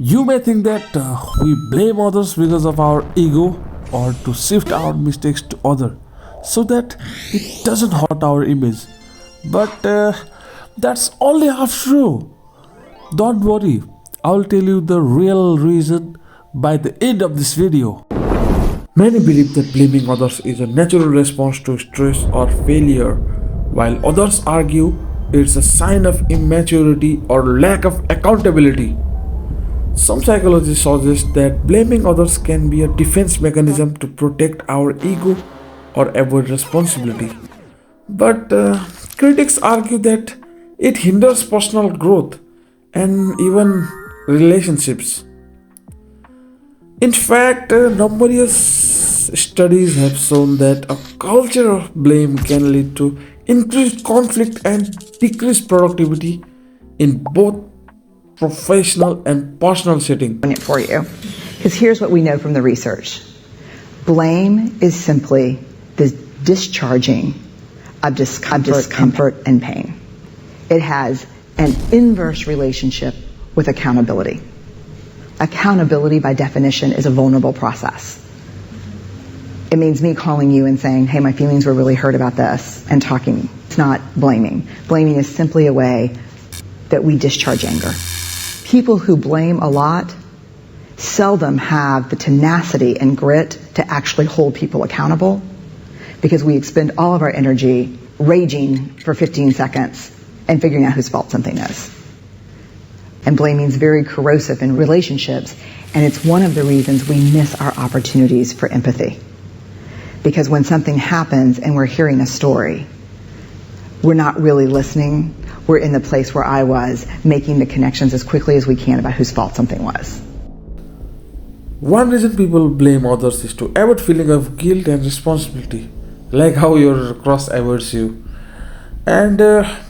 You may think that we blame others because of our ego or to shift our mistakes to other so that it doesn't hurt our image. But that's only half true. Don't worry, I'll tell you the real reason by the end of this video. Many believe that blaming others is a natural response to stress or failure, while others argue it's a sign of immaturity or lack of accountability. Some psychologists suggest that blaming others can be a defense mechanism to protect our ego or avoid responsibility. But critics argue that it hinders personal growth and even relationships. In fact, numerous studies have shown that a culture of blame can lead to increased conflict and decreased productivity in both professional and personal setting. It for you, because here's what we know from the research. Blame is simply the discharging of discomfort and pain. It has an inverse relationship with accountability. Accountability, by definition, is a vulnerable process. It means me calling you and saying, hey, my feelings were really hurt about this, and talking. It's not blaming. Blaming is simply a way that we discharge anger. People who blame a lot seldom have the tenacity and grit to actually hold people accountable, because we expend all of our energy raging for 15 seconds and figuring out whose fault something is. And blaming is very corrosive in relationships, and it's one of the reasons we miss our opportunities for empathy. Because when something happens and we're hearing a story, we're not really listening. We're in the place where I was, making the connections as quickly as we can about whose fault something was. One reason people blame others is to avoid feeling of guilt and responsibility, like how your crush avoids you. And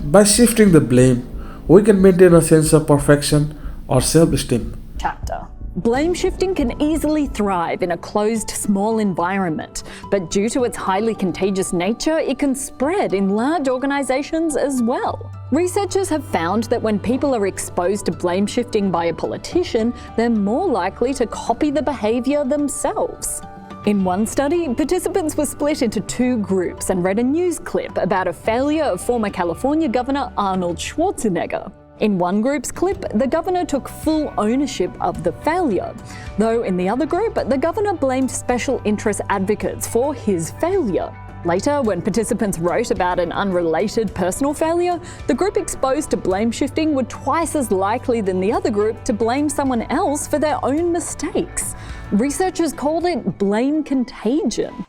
by shifting the blame, we can maintain a sense of perfection or self-esteem. Chapter. Blame shifting can easily thrive in a closed, small environment, but due to its highly contagious nature, it can spread in large organizations as well. Researchers have found that when people are exposed to blame shifting by a politician, they're more likely to copy the behavior themselves. In one study, participants were split into two groups and read a news clip about a failure of former California Governor Arnold Schwarzenegger. In one group's clip, the governor took full ownership of the failure, though in the other group, the governor blamed special interest advocates for his failure. Later, when participants wrote about an unrelated personal failure, the group exposed to blame shifting were twice as likely than the other group to blame someone else for their own mistakes. Researchers called it blame contagion.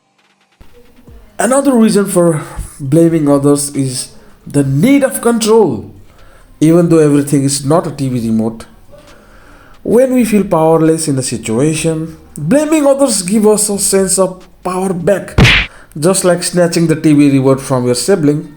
Another reason for blaming others is the need of control. Even though everything is not a TV remote, when we feel powerless in a situation, blaming others gives us a sense of power back, just like snatching the TV remote from your sibling.